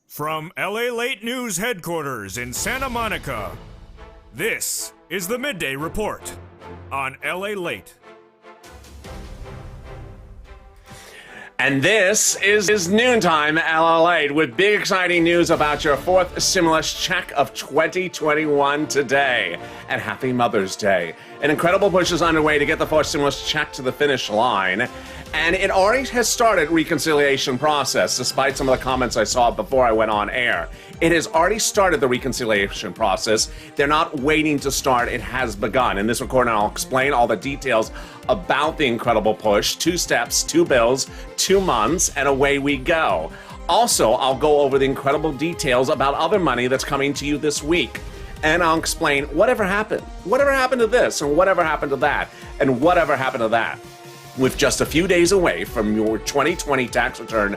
From LALATE News headquarters in Santa Monica, this is the Midday Report on LALATE. And this is Noontime LALATE with big exciting news about your fourth stimulus check of 2021 today. And happy Mother's Day. An incredible push is underway to get the fourth stimulus check to the finish line. And it already has started reconciliation process, despite some of the comments I saw before I went on air. It has already started the reconciliation process. They're not waiting to start. It has begun. In this recording, I'll explain all the details about the incredible push. 2 steps, 2 bills, 2 months, and away we go. Also, I'll go over the incredible details about other money that's coming to you this week. And I'll explain whatever happened. Whatever happened to this, and whatever happened to that, and whatever happened to that. With just a few days away from your 2020 tax return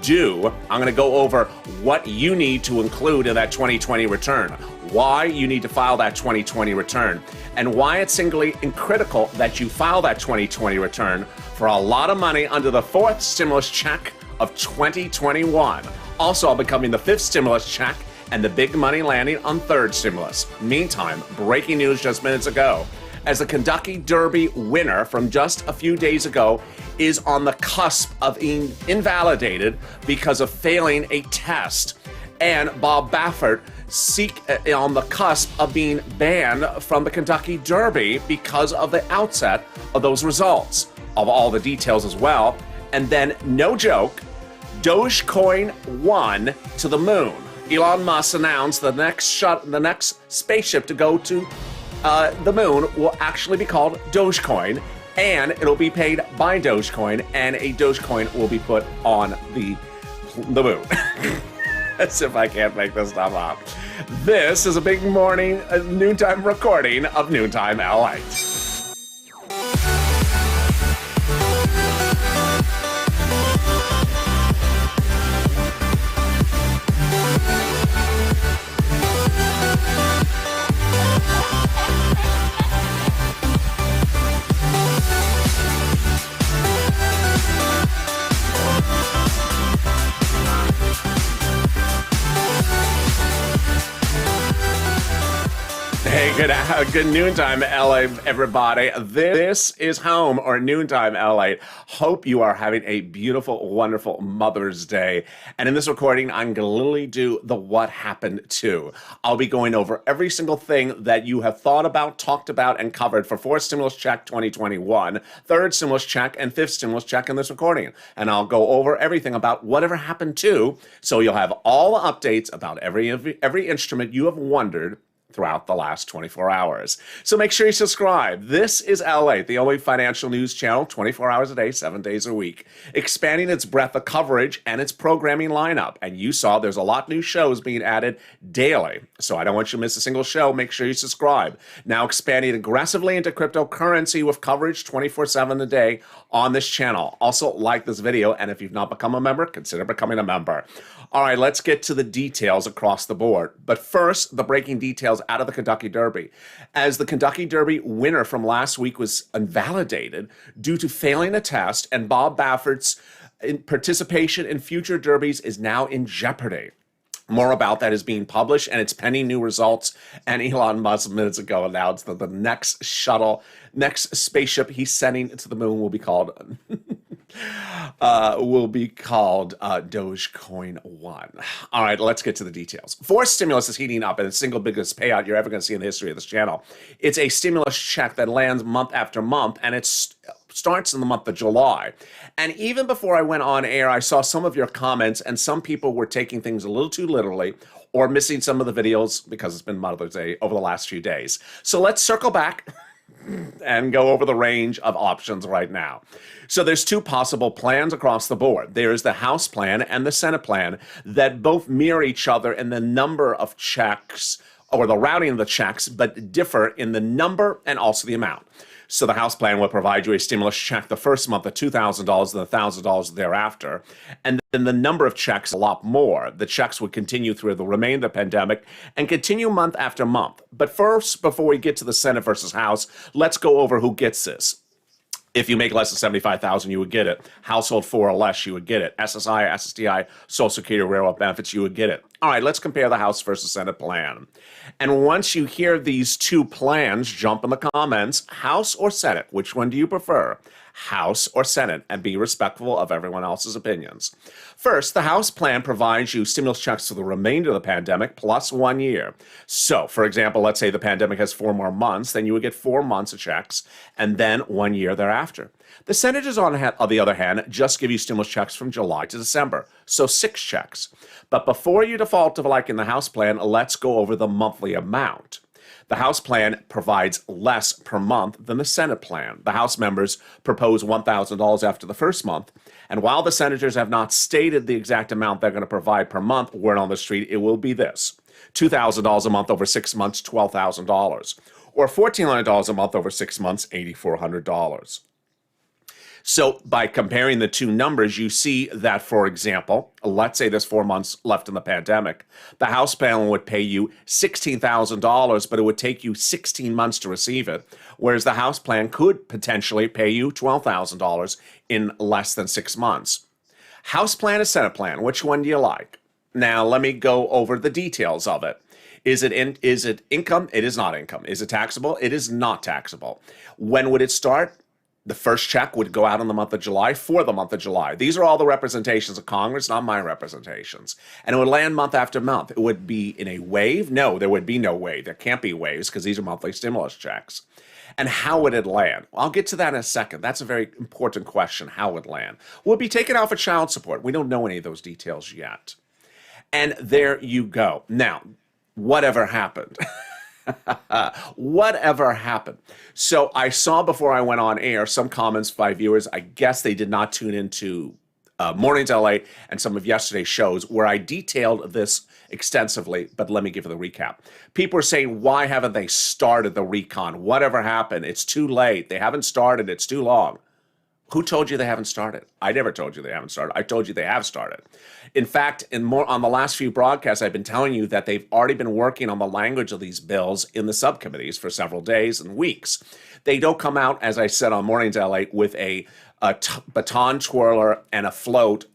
due, I'm going to go over what you need to include in that 2020 return, why you need to file that 2020 return, and why it's singly and critical that you file that 2020 return for a lot of money under the 4th stimulus check of 2021. Also, I'll be covering the 5th stimulus check and the big money landing on 3rd stimulus. Meantime, breaking news just minutes ago. As the Kentucky Derby winner from just a few days ago is on the cusp of being invalidated because of failing a test. And Bob Baffert on the cusp of being banned from the Kentucky Derby because of the outset of those results. Of all the details as well. And then, no joke, Dogecoin won to the moon. Elon Musk announced the next spaceship to go to the moon will actually be called Dogecoin, and it'll be paid by Dogecoin, and a Dogecoin will be put on the moon. As if I can't make this stuff up. This is a big morning, noontime recording of Noontime LA. Hey, good noontime, LA, everybody. This is home, or Noontime LA. Hope you are having a beautiful, wonderful Mother's Day. And in this recording, I'm going to literally do the what happened to. I'll be going over every single thing that you have thought about, talked about, and covered for 4th stimulus check 2021, 3rd stimulus check, and 5th stimulus check in this recording. And I'll go over everything about whatever happened to, so you'll have all the updates about every instrument you have wondered throughout the last 24 hours. So make sure you subscribe. This is LA, the only financial news channel, 24 hours a day, 7 days a week, expanding its breadth of coverage and its programming lineup. And you saw there's a lot of new shows being added daily. So I don't want you to miss a single show. Make sure you subscribe. Now expanding aggressively into cryptocurrency with coverage 24/7 a day on this channel. Also like this video, and if you've not become a member, consider becoming a member. All right, let's get to the details across the board. But first, the breaking details out of the Kentucky Derby. As the Kentucky Derby winner from last week was invalidated due to failing a test, and Bob Baffert's participation in future derbies is now in jeopardy. More about that is being published, and it's pending new results. And Elon Musk minutes ago announced that the next spaceship he's sending to the moon will be called Dogecoin 1. All right, let's get to the details. 4th stimulus is heating up, and the single biggest payout you're ever going to see in the history of this channel. It's a stimulus check that lands month after month, and it starts in the month of July. And even before I went on air, I saw some of your comments, and some people were taking things a little too literally or missing some of the videos because it's been Mother's Day over the last few days. So let's circle back and go over the range of options right now. So there's 2 possible plans across the board. There's the House plan and the Senate plan that both mirror each other in the number of checks, or the routing of the checks, but differ in the number and also the amount. So the House plan will provide you a stimulus check the first month of $2,000 and $1,000 thereafter. And then the number of checks a lot more. The checks would continue through the remainder of the pandemic and continue month after month. But first, before we get to the Senate versus House, let's go over who gets this. If you make less than 75,000, you would get it. Household 4 or less, you would get it. SSI, SSDI, Social Security, railroad benefits, you would get it. All right, let's compare the House versus Senate plan. And once you hear these two plans, jump in the comments, House or Senate, which one do you prefer? House or Senate, and be respectful of everyone else's opinions. First, the House plan provides you stimulus checks for the remainder of the pandemic plus 1 year. So, for example, let's say the pandemic has 4 more months, then you would get 4 months of checks and then 1 year thereafter. The senators, on the other hand, just give you stimulus checks from July to December, so 6 checks. But before you default to liking the House plan, let's go over the monthly amount. The House plan provides less per month than the Senate plan. The House members propose $1,000 after the first month, and while the senators have not stated the exact amount they're going to provide per month, word on the street, it will be this: $2,000 a month over 6 months, $12,000, or $1,400 a month over 6 months, $8,400. So by comparing the two numbers, you see that, for example, let's say there's 4 months left in the pandemic. The House plan would pay you $16,000, but it would take you 16 months to receive it, whereas the House plan could potentially pay you $12,000 in less than 6 months. House plan or Senate plan, which one do you like? Now, let me go over the details of it. Is it income? It is not income. Is it taxable? It is not taxable. When would it start? The first check would go out in the month of July for the month of July. These are all the representations of Congress, not my representations. And it would land month after month. It would be in a wave? No, there would be no wave. There can't be waves because these are monthly stimulus checks. And how would it land? Well, I'll get to that in a second. That's a very important question, how it would land. Will it be taken out for child support? We don't know any of those details yet. And there you go. Now, whatever happened? Whatever happened? So I saw before I went on air some comments by viewers. I guess they did not tune into Mornings LA and some of yesterday's shows where I detailed this extensively, but let me give you the recap. People are saying, why haven't they started the recon? Whatever happened? It's too late. They haven't started. It's too long. Who told you they haven't started? I never told you they haven't started. I told you they have started. In fact, on the last few broadcasts, I've been telling you that they've already been working on the language of these bills in the subcommittees for several days and weeks. They don't come out, as I said on Mornings LA, with a baton twirler and a float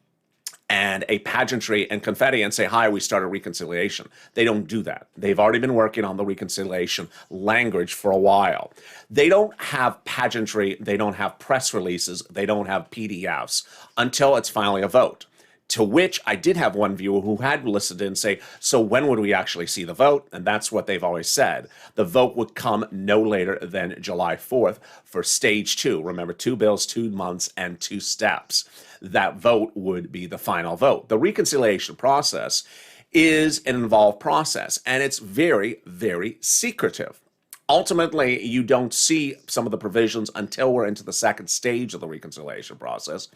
and a pageantry and confetti and say, hi, we started reconciliation. They don't do that. They've already been working on the reconciliation language for a while. They don't have pageantry. They don't have press releases. They don't have PDFs until it's finally a vote. To which I did have one viewer who had listened in and say, so when would we actually see the vote? And that's what they've always said. The vote would come no later than July 4th for stage 2. Remember, 2 bills, 2 months, and 2 steps. That vote would be the final vote. The reconciliation process is an involved process, and it's very, very secretive. Ultimately, you don't see some of the provisions until we're into the second stage of the reconciliation process.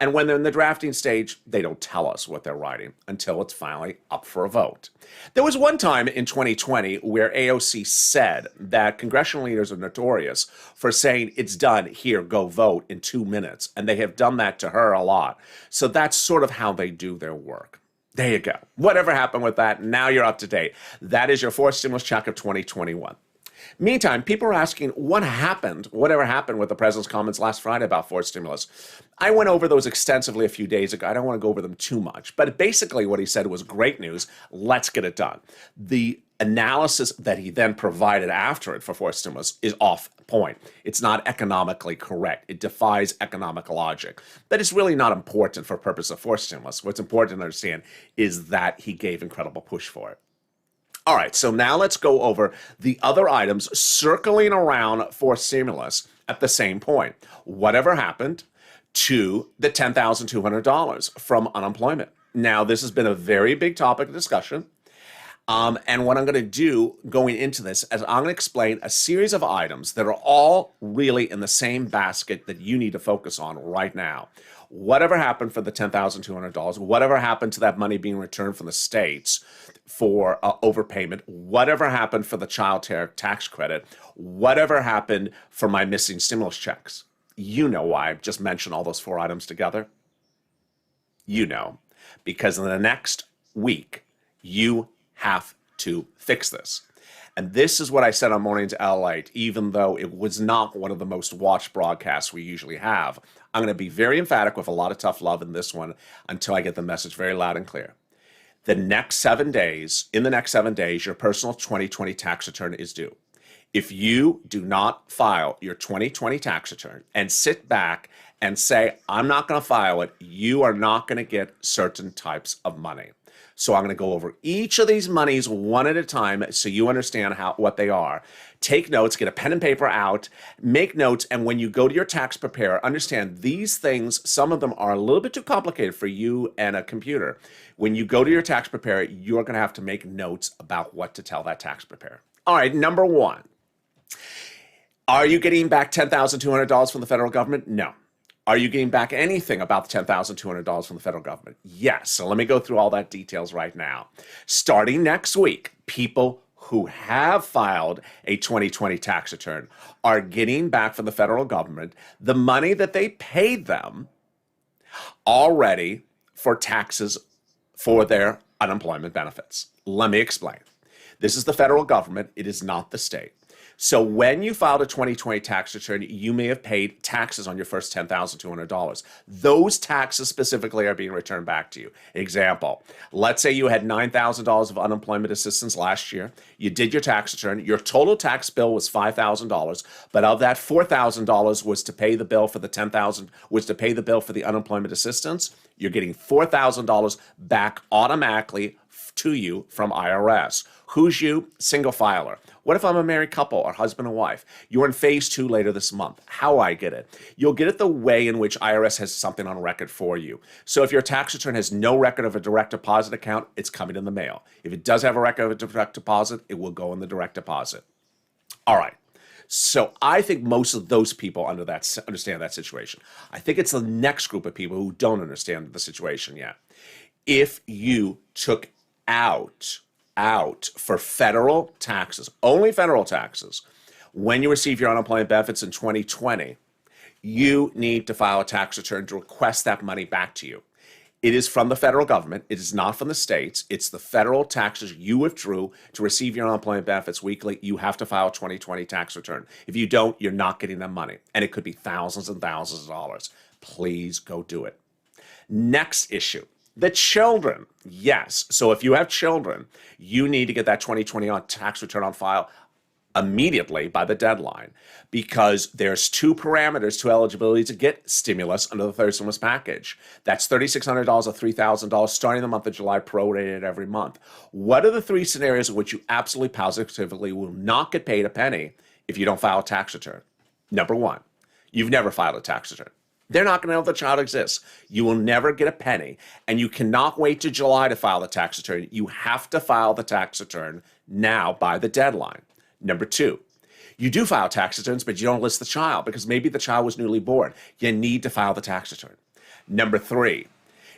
And when they're in the drafting stage, they don't tell us what they're writing until it's finally up for a vote. There was one time in 2020 where AOC said that congressional leaders are notorious for saying, it's done, here, go vote in 2 minutes. And they have done that to her a lot. So that's sort of how they do their work. There you go. Whatever happened with that, now you're up to date. That is your fourth stimulus check of 2021. Meantime, people are asking whatever happened with the president's comments last Friday about fourth stimulus. I went over those extensively a few days ago. I don't want to go over them too much, but basically what he said was great news. Let's get it done. The analysis that he then provided after it for fourth stimulus is off point. It's not economically correct. It defies economic logic. That is really not important for purpose of fourth stimulus. What's important to understand is that he gave incredible push for it. All right, so now let's go over the other items circling around for stimulus at the same point. Whatever happened to the $10,200 from unemployment? Now, this has been a very big topic of discussion. And what I'm going to do going into this is I'm going to explain a series of items that are all really in the same basket that you need to focus on right now. Whatever happened for the $10,200, whatever happened to that money being returned from the states for overpayment, whatever happened for the child tax credit, whatever happened for my missing stimulus checks. You know why I've just mentioned all those 4 items together. You know, because in the next week, you have to fix this. And this is what I said on Mornings LALATE, even though it was not one of the most watched broadcasts we usually have. I'm going to be very emphatic with a lot of tough love in this one until I get the message very loud and clear. In the next 7 days, your personal 2020 tax return is due. If you do not file your 2020 tax return and sit back and say, I'm not going to file it, you are not going to get certain types of money. So I'm going to go over each of these monies one at a time so you understand what they are. Take notes, get a pen and paper out, make notes, and when you go to your tax preparer, understand these things, some of them are a little bit too complicated for you and a computer. When you go to your tax preparer, you're going to have to make notes about what to tell that tax preparer. All right, number one. Are you getting back $10,200 from the federal government? No. Are you getting back anything about the $10,200 from the federal government? Yes. So let me go through all that details right now. Starting next week, people who have filed a 2020 tax return are getting back from the federal government the money that they paid them already for taxes for their unemployment benefits. Let me explain. This is the federal government. It is not the state. So when you filed a 2020 tax return, you may have paid taxes on your first $10,200. Those taxes specifically are being returned back to you. Example, let's say you had $9,000 of unemployment assistance last year. You did your tax return. Your total tax bill was $5,000, but of that $4,000 was to pay the bill for the $10,000 was to pay the bill for the unemployment assistance. You're getting $4,000 back automatically to you from IRS. Who's you? Single filer. What if I'm a married couple or husband and wife? You're in phase 2 later this month. How I get it? You'll get it the way in which IRS has something on record for you. So if your tax return has no record of a direct deposit account, it's coming in the mail. If it does have a record of a direct deposit, it will go in the direct deposit. All right. So I think most of those people understand that situation. I think it's the next group of people who don't understand the situation yet. If you took out for federal taxes, only federal taxes, when you receive your unemployment benefits in 2020, you need to file a tax return to request that money back to you. It is from the federal government. It is not from the states. It's the federal taxes you withdrew to receive your unemployment benefits weekly. You have to file a 2020 tax return. If you don't, you're not getting that money. And it could be thousands and thousands of dollars. Please go do it. Next issue. The children, yes. So if you have children, you need to get that 2020 tax return on file immediately by the deadline because there's 2 parameters to eligibility to get stimulus under the third stimulus package. That's $3,600 or $3,000 starting the month of July, prorated every month. What are the 3 scenarios in which you absolutely positively will not get paid a penny if you don't file a tax return? Number 1, you've never filed a tax return. They're not going to know the child exists. You will never get a penny, and you cannot wait to July to file the tax return. You have to file the tax return now by the deadline. Number 2, you do file tax returns, but you don't list the child because maybe the child was newly born. You need to file the tax return. Number 3,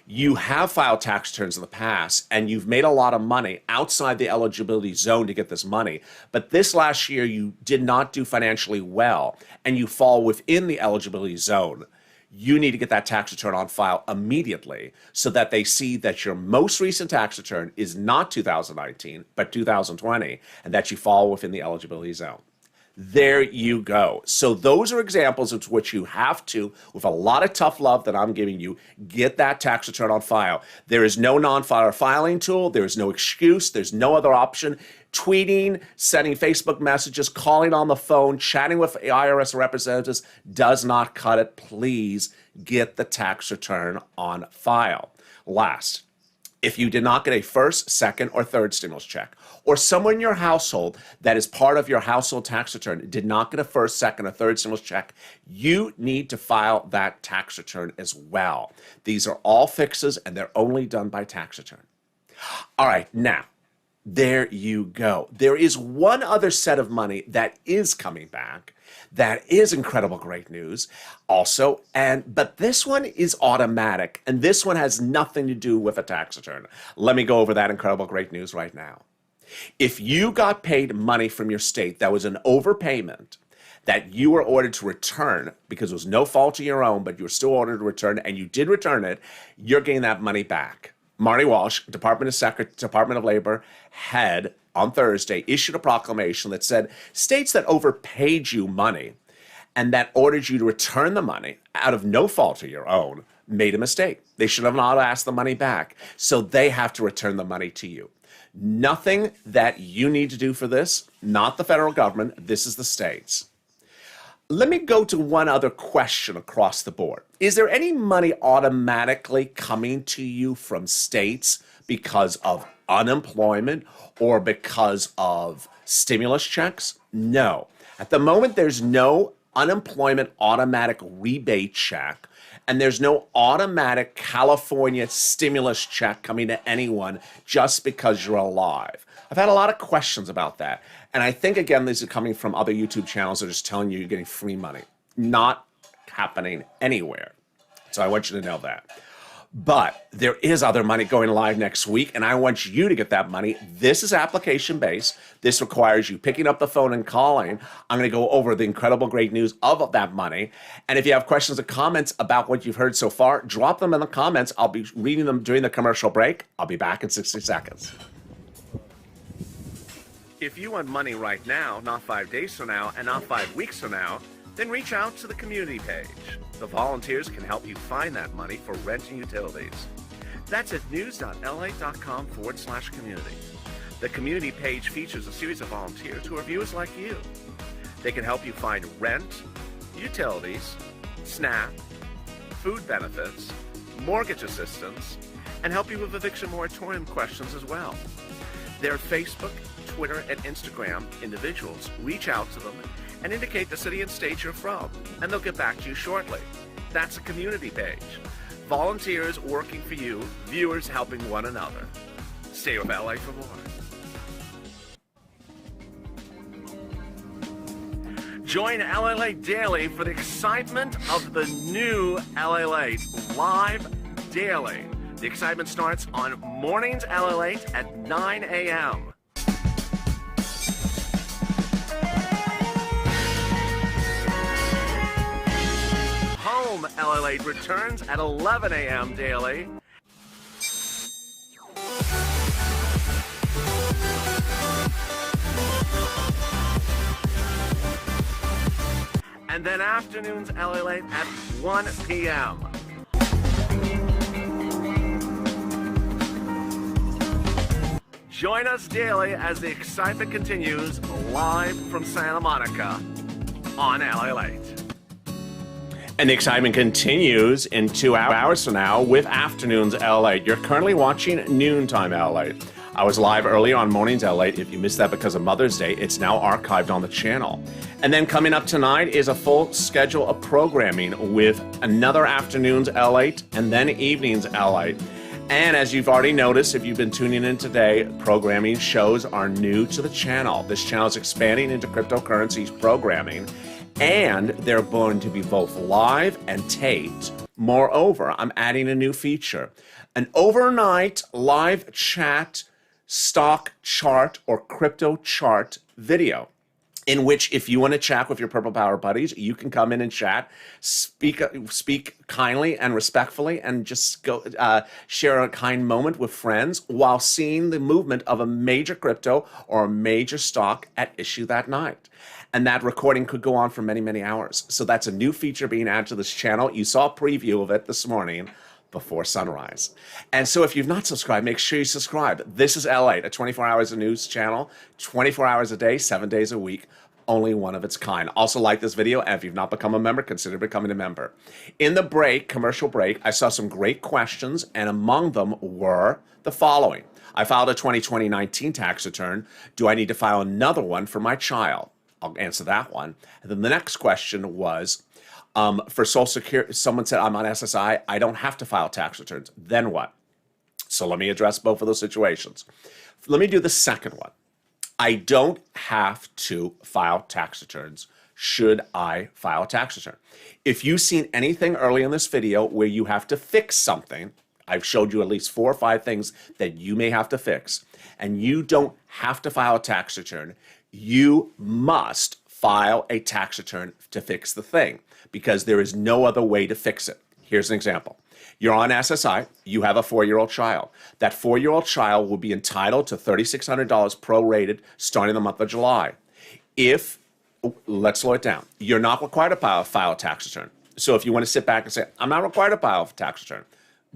you have filed tax returns in the past and you've made a lot of money outside the eligibility zone to get this money, but this last year you did not do financially well and you fall within the eligibility zone. You need to get that tax return on file immediately so that they see that your most recent tax return is not 2019, but 2020, and that you fall within the eligibility zone. There you go. So those are examples of which you have to, with a lot of tough love that I'm giving you, get that tax return on file. There is no non-filer filing tool. There is no excuse. There's no other option. Tweeting, sending Facebook messages, calling on the phone, chatting with IRS representatives does not cut it. Please get the tax return on file. Last, if you did not get a first, second, or third stimulus check, or someone in your household that is part of your household tax return did not get a first, second, or third stimulus check, you need to file that tax return as well. These are all fixes, and they're only done by tax return. All right, now, there you go. There is one other set of money that is coming back. That is incredible great news also. But this one is automatic, and this one has nothing to do with a tax return. Let me go over that incredible great news right now. If you got paid money from your state that was an overpayment that you were ordered to return because it was no fault of your own, but you were still ordered to return and you did return it, you're getting that money back. Marty Walsh, Department of Labor head, on Thursday, issued a proclamation that said states that overpaid you money and that ordered you to return the money out of no fault of your own made a mistake. They should have not asked the money back, so they have to return the money to you. Nothing that you need to do for this, not the federal government, this is the states. Let me go to one other question across the board. Is there any money automatically coming to you from states because of unemployment or because of stimulus checks? No. At the moment, there's no unemployment automatic rebate check, and there's no automatic California stimulus check coming to anyone just because you're alive. I've had a lot of questions about that. And I think, again, these are coming from other YouTube channels that are just telling you you're getting free money. Not happening anywhere. So I want you to know that. But there is other money going live next week, and I want you to get that money. This is application-based. This requires you picking up the phone and calling. I'm going to go over the incredible great news of that money. And if you have questions or comments about what you've heard so far, drop them in the comments. I'll be reading them during the commercial break. I'll be back in 60 seconds. If you want money right now, not 5 days from now, and not 5 weeks from now, then reach out to the community page. The volunteers can help you find that money for rent and utilities. That's at news.la.com/community. The community page features a series of volunteers who are viewers like you. They can help you find rent, utilities, SNAP, food benefits, mortgage assistance, and help you with eviction moratorium questions as well. Their Facebook, Twitter, and Instagram individuals reach out to them and indicate the city and state you're from, and they'll get back to you shortly. That's a community page. Volunteers working for you, viewers helping one another. Stay with LA for more. Join LALATE Daily for the excitement of the new LALATE live daily. The excitement starts on mornings LALATE at 9 a.m. Home LALATE returns at 11 a.m. daily. And then afternoons LALATE at 1 p.m. Join us daily as the excitement continues live from Santa Monica on LALATE. And the excitement continues in 2 hours from now with Afternoons LALATE. You're currently watching Noontime LALATE. I was live earlier on Mornings LALATE. If you missed that because of Mother's Day, it's now archived on the channel. And then coming up tonight is a full schedule of programming with another Afternoons LALATE and then Evenings LALATE. And as you've already noticed, if you've been tuning in today, programming shows are new to the channel. This channel is expanding into cryptocurrencies programming, and they're going to be both live and taped. Moreover, I'm adding a new feature, an overnight live chat stock chart or crypto chart video, in which if you want to chat with your Purple Power buddies, you can come in and chat, speak kindly and respectfully, and just go share a kind moment with friends while seeing the movement of a major crypto or a major stock at issue that night. And that recording could go on for many, many hours. So that's a new feature being added to this channel. You saw a preview of it this morning before sunrise. And so if you've not subscribed, make sure you subscribe. This is LALATE, a 24 hours of news channel, 24 hours a day, 7 days a week, only one of its kind. Also like this video, and if you've not become a member, consider becoming a member. In the break, commercial break, I saw some great questions, and among them were the following. I filed a 2020-19 tax return. Do I need to file another one for my child? I'll answer that one. And then the next question was, for Social Security, someone said, I'm on SSI, I don't have to file tax returns. Then what? So let me address both of those situations. Let me do the second one. I don't have to file tax returns. Should I file a tax return? If you've seen anything early in this video where you have to fix something, I've showed you at least 4 or 5 things that you may have to fix, and you don't have to file a tax return, you must file a tax return to fix the thing, because there is no other way to fix it. Here's an example. You're on SSI, you have a 4-year-old child. That 4-year-old child will be entitled to $3,600 prorated starting the month of July. Let's slow it down. You're not required to file a tax return. So if you want to sit back and say, I'm not required to file a tax return,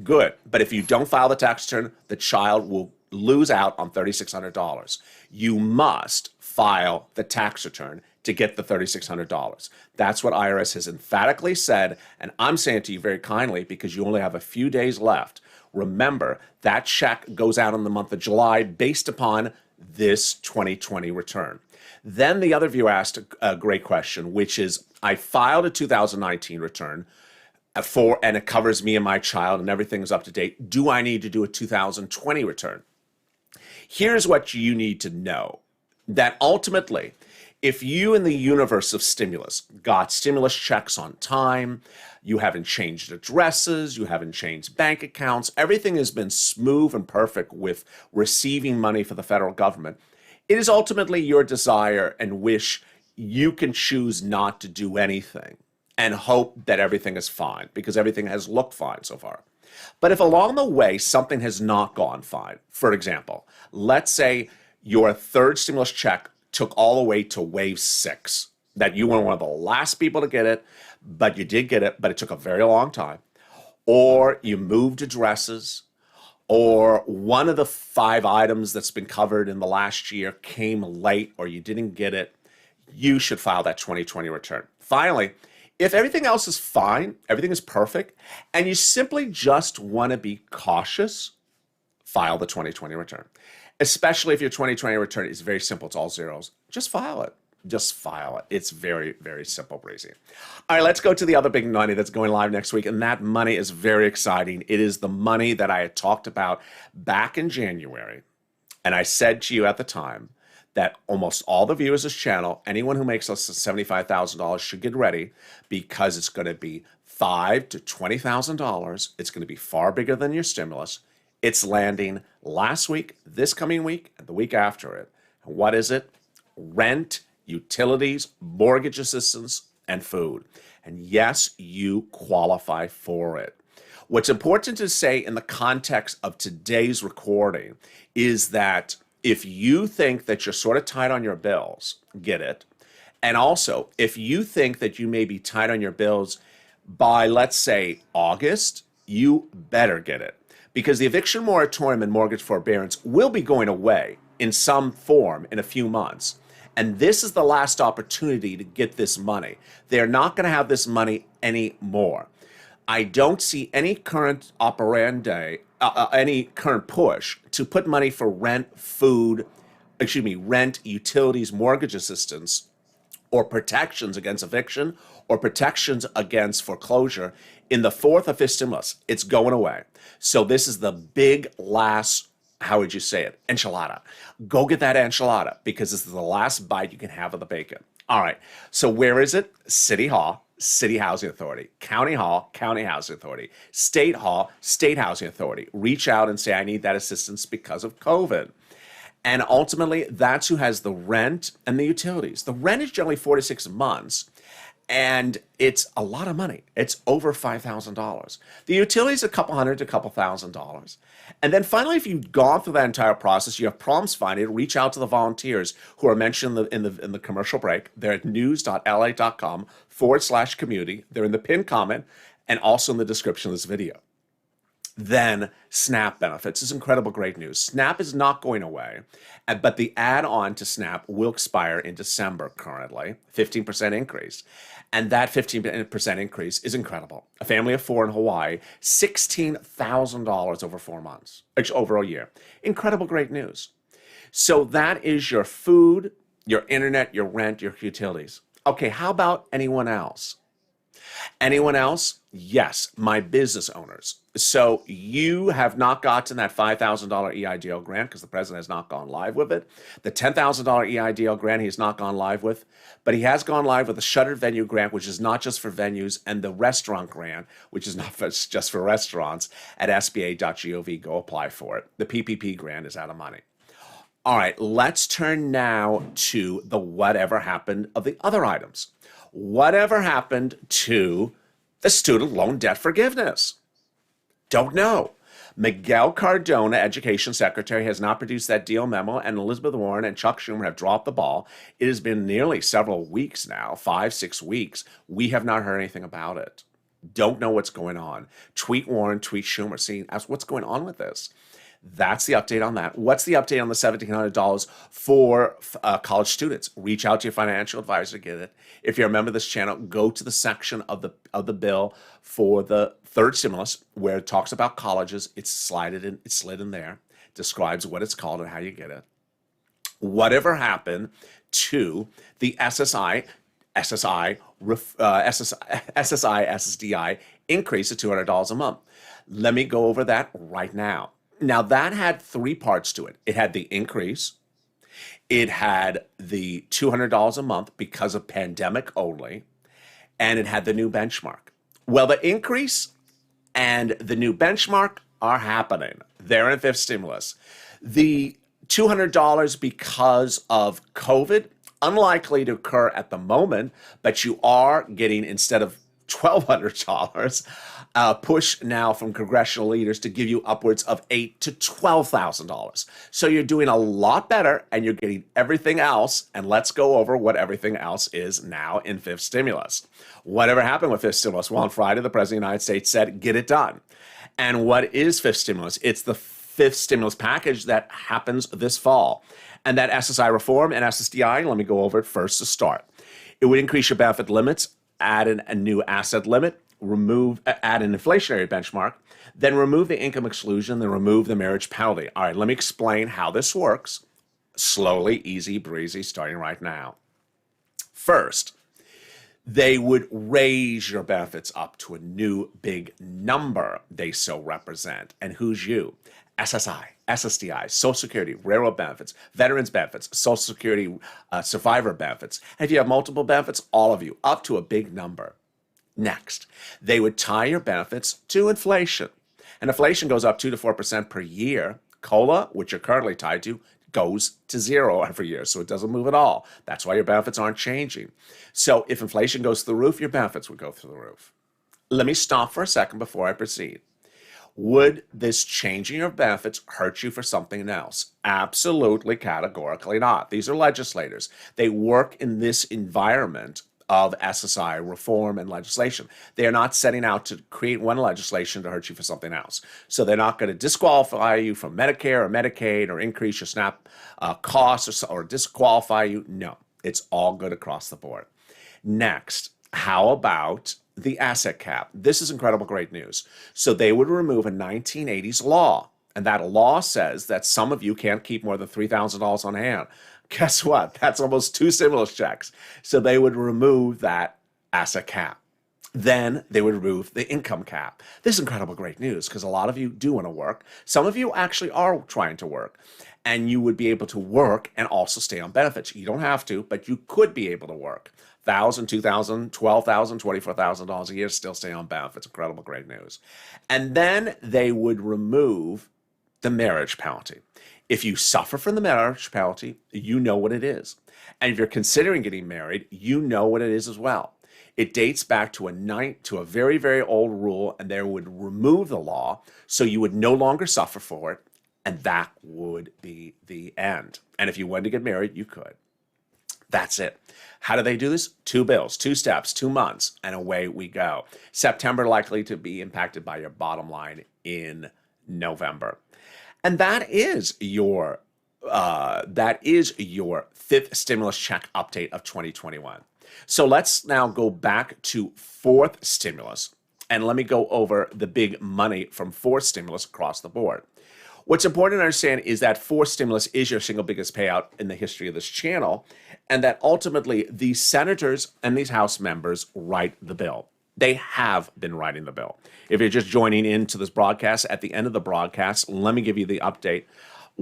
good. But if you don't file the tax return, the child will lose out on $3,600. You must file the tax return to get the $3,600. That's what IRS has emphatically said, and I'm saying it to you very kindly because you only have a few days left. Remember, that check goes out in the month of July based upon this 2020 return. Then the other viewer asked a great question, which is, I filed a 2019 return and it covers me and my child and everything is up to date. Do I need to do a 2020 return? Here's what you need to know, that ultimately, if you in the universe of stimulus got stimulus checks on time, you haven't changed addresses, you haven't changed bank accounts, everything has been smooth and perfect with receiving money for the federal government, it is ultimately your desire and wish you can choose not to do anything and hope that everything is fine because everything has looked fine so far. But if along the way something has not gone fine, for example, let's say your third stimulus check took all the way to wave 6, that you were one of the last people to get it, but you did get it, but it took a very long time, or you moved addresses, or one of the 5 items that's been covered in the last year came late or you didn't get it, you should file that 2020 return. Finally, if everything else is fine, everything is perfect, and you simply just want to be cautious, file the 2020 return. Especially if your 2020 return is very simple, it's all zeros. Just file it. Just file it. It's very, very simple, breezy. All right, let's go to the other big money that's going live next week, and that money is very exciting. It is the money that I had talked about back in January, and I said to you at the time that almost all the viewers of this channel, anyone who makes less than $75,000 should get ready because it's going to be $5,000 to $20,000. It's going to be far bigger than your stimulus. It's landing last week, this coming week, and the week after it. And what is it? Rent, utilities, mortgage assistance, and food. And yes, you qualify for it. What's important to say in the context of today's recording is that if you think that you're sort of tight on your bills, get it. And also, if you think that you may be tight on your bills by, let's say, August, you better get it. Because the eviction moratorium and mortgage forbearance will be going away in some form in a few months. And this is the last opportunity to get this money. They're not going to have this money anymore. I don't see any current any current push to put money for rent, utilities, mortgage assistance, or protections against eviction, or protections against foreclosure in the fourth or fifth stimulus. It's going away. So this is the big last, how would you say it, enchilada. Go get that enchilada because this is the last bite you can have of the bacon. All right, so where is it? City Hall, City Housing Authority. County Hall, County Housing Authority. State Hall, State Housing Authority. Reach out and say, I need that assistance because of COVID. And ultimately, that's who has the rent and the utilities. The rent is generally 4 to 6 months, and it's a lot of money. It's over $5,000. The utilities, a couple hundred to a couple $1,000s. And then finally, if you've gone through that entire process, you have problems finding it, reach out to the volunteers who are mentioned in the commercial break. They're at news.la.com/community. They're in the pinned comment and also in the description of this video. Then SNAP benefits is incredible, great news. SNAP is not going away, but the add-on to SNAP will expire in December currently, 15% increase. And that 15% increase is incredible. A family of 4 in Hawaii, $16,000 over 4 months, over a year. Incredible, great news. So that is your food, your internet, your rent, your utilities. Okay, how about anyone else? Anyone else? Yes, my business owners. So you have not gotten that $5,000 EIDL grant because the president has not gone live with it. The $10,000 EIDL grant he has not gone live with, but he has gone live with the shuttered venue grant, which is not just for venues, and the restaurant grant, which is not just for restaurants, at sba.gov. Go apply for it. The PPP grant is out of money. All right, let's turn now to the whatever happened of the other items. Whatever happened to the student loan debt forgiveness? Don't know. Miguel Cardona, Education Secretary, has not produced that deal memo, and Elizabeth Warren and Chuck Schumer have dropped the ball. It has been nearly several weeks now, 5-6 weeks. We have not heard anything about it. Don't know what's going on. Tweet Warren, tweet Schumer, see, ask what's going on with this. That's the update on that. What's the update on the $1,700 for college students? Reach out to your financial advisor to get it. If you're a member of this channel, go to the section of the bill for the third stimulus where it talks about colleges. It's slid in there, describes what it's called and how you get it. Whatever happened to the SSI, SSDI increase of $200 a month? Let me go over that right now. Now, that had three parts to it. It had the increase. It had the $200 a month because of pandemic only. And it had the new benchmark. Well, the increase and the new benchmark are happening. They're in fifth stimulus. The $200 because of COVID, unlikely to occur at the moment, but you are getting, instead of $1,200, push now from congressional leaders to give you upwards of $8,000 to $12,000. So you're doing a lot better and you're getting everything else. And let's go over what everything else is now in fifth stimulus. Whatever happened with fifth stimulus? Well, on Friday, the President of the United States said, get it done. And what is fifth stimulus? It's the fifth stimulus package that happens this fall. And that SSI reform and SSDI, let me go over it first to start. It would increase your benefit limits, add a new asset limit, add an inflationary benchmark, then remove the income exclusion, then remove the marriage penalty. All right, let me explain how this works. Slowly, easy breezy, starting right now. First, they would raise your benefits up to a new big number they so represent. And who's you? SSI, SSDI, Social Security, railroad benefits, veterans benefits, Social Security survivor benefits. And if you have multiple benefits, all of you, up to a big number. Next, they would tie your benefits to inflation. And inflation goes up 2 to 4% per year. COLA, which you're currently tied to, goes to zero every year, so it doesn't move at all. That's why your benefits aren't changing. So if inflation goes through the roof, your benefits would go through the roof. Let me stop for a second before I proceed. Would this changing your benefits hurt you for something else? Absolutely, categorically not. These are legislators. They work in this environment of SSI reform and legislation. They are not setting out to create one legislation to hurt you for something else. So they're not going to disqualify you from Medicare or Medicaid or increase your SNAP costs or disqualify you. No, it's all good across the board. Next, how about the asset cap? This is incredible, great news. So they would remove a 1980s law. And that law says that some of you can't keep more than $3,000 on hand. Guess what? That's almost 2 stimulus checks. So they would remove that asset cap. Then they would remove the income cap. This is incredible, great news because a lot of you do want to work. Some of you actually are trying to work. And you would be able to work and also stay on benefits. You don't have to, but you could be able to work. $1,000, $2,000, $12,000, $24,000 a year, still stay on benefits. Incredible, great news. And then they would remove the marriage penalty. If you suffer from the marriage penalty, you know what it is. And if you're considering getting married, you know what it is as well. It dates back to a very, very old rule, and they would remove the law so you would no longer suffer for it, and that would be the end. And if you wanted to get married, you could. That's it. How do they do this? 2 bills, 2 steps, 2 months, and away we go. September likely to be impacted by your bottom line in November. And that is your fifth stimulus check update of 2021. So let's now go back to fourth stimulus, and let me go over the big money from fourth stimulus across the board. What's important to understand is that fourth stimulus is your single biggest payout in the history of this channel, and that ultimately these senators and these House members write the bill. They have been writing the bill. If you're just joining into this broadcast, at the end of the broadcast, let me give you the update.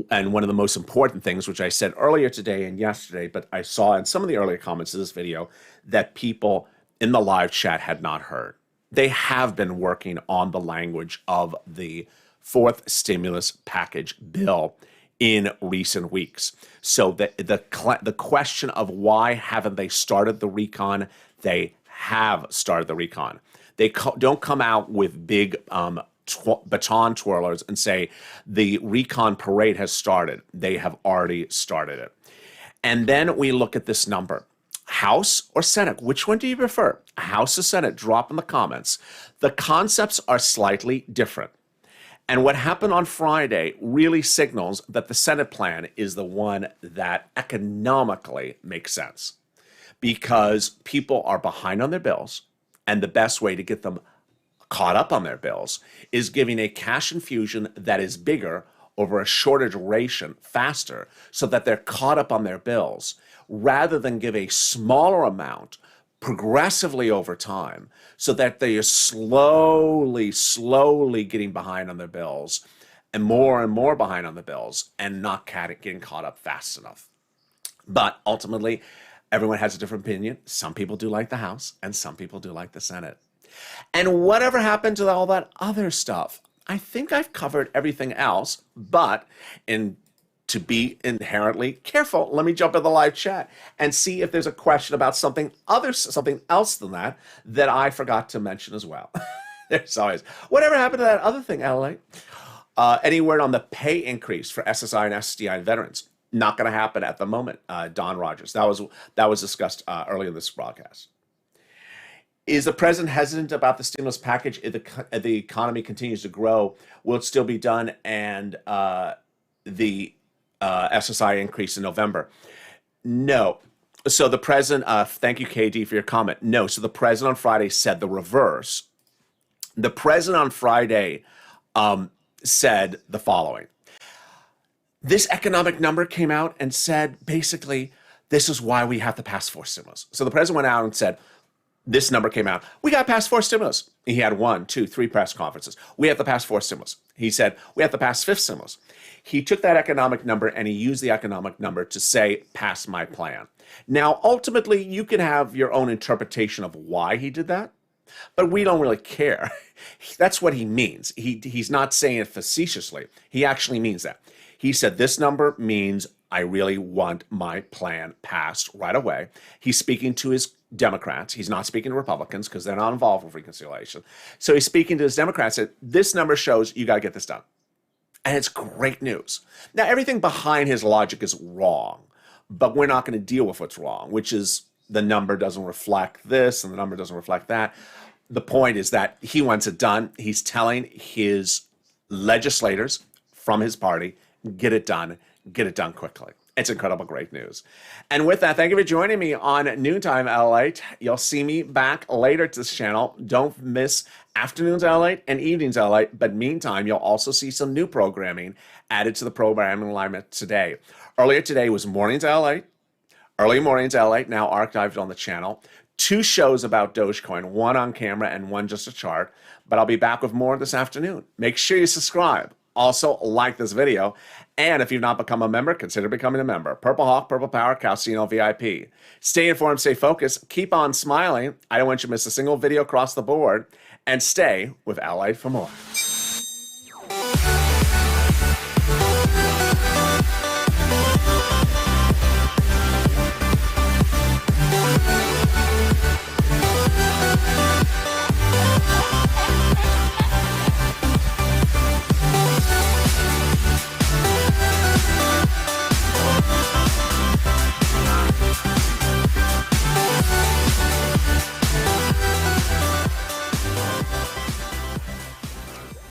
And one of the most important things, which I said earlier today and yesterday, but I saw in some of the earlier comments of this video that people in the live chat had not heard. They have been working on the language of the fourth stimulus package bill in recent weeks. So the question of why haven't they started the recon, they have started the recon. They don't come out with big baton twirlers and say the recon parade has started. They have already started it. And then we look at this number. House or Senate? Which one do you prefer? House or Senate? Drop in the comments. The concepts are slightly different. And what happened on Friday really signals that the Senate plan is the one that economically makes sense, because people are behind on their bills, and the best way to get them caught up on their bills is giving a cash infusion that is bigger over a shorter duration, faster, so that they're caught up on their bills, rather than give a smaller amount progressively over time, so that they are slowly getting behind on their bills and more behind on the bills, and not getting caught up fast enough. But ultimately, everyone has a different opinion. Some people do like the House, and some people do like the Senate. And whatever happened to all that other stuff? I think I've covered everything else, but to be inherently careful, let me jump in the live chat and see if there's a question about something else than that I forgot to mention as well. There's always, whatever happened to that other thing, LA? Any word on the pay increase for SSI and SDI veterans? Not going to happen at the moment, Don Rogers. That was discussed earlier in this broadcast. Is the president hesitant about the stimulus package if the economy continues to grow? Will it still be done? And the SSI increase in November? No. So the president, thank you, KD, for your comment. No. So the president on Friday said the reverse. The president on Friday said the following. This economic number came out and said, basically, this is why we have to pass 4 stimulus. So the president went out and said, this number came out. We got past 4 stimulus. He had 1, 2, 3 press conferences. We have to pass 4 stimulus. He said, we have to pass 5th stimulus. He took that economic number and he used the economic number to say, pass my plan. Now, ultimately, you can have your own interpretation of why he did that, but we don't really care. That's what he means. He's not saying it facetiously. He actually means that. He said, this number means I really want my plan passed right away. He's speaking to his Democrats. He's not speaking to Republicans because they're not involved with reconciliation. So he's speaking to his Democrats that this number shows you got to get this done. And it's great news. Now, everything behind his logic is wrong, but we're not going to deal with what's wrong, which is the number doesn't reflect this and the number doesn't reflect that. The point is that he wants it done. He's telling his legislators from his party, get it done quickly. It's incredible, great news. And with that, thank you for joining me on Noontime LALATE. You'll see me back later to this channel. Don't miss Afternoons LALATE and Evenings LALATE. But meantime, you'll also see some new programming added to the programming alignment today. Earlier today was Mornings LALATE, Early Mornings LALATE, now archived on the channel. 2 shows about Dogecoin, 1 on camera and 1 just a chart. But I'll be back with more this afternoon. Make sure you subscribe. Also, like this video, and if you've not become a member, consider becoming a member. Purple Hawk, Purple Power, Calcino VIP. Stay informed, stay focused, keep on smiling. I don't want you to miss a single video across the board, and stay with LA for more.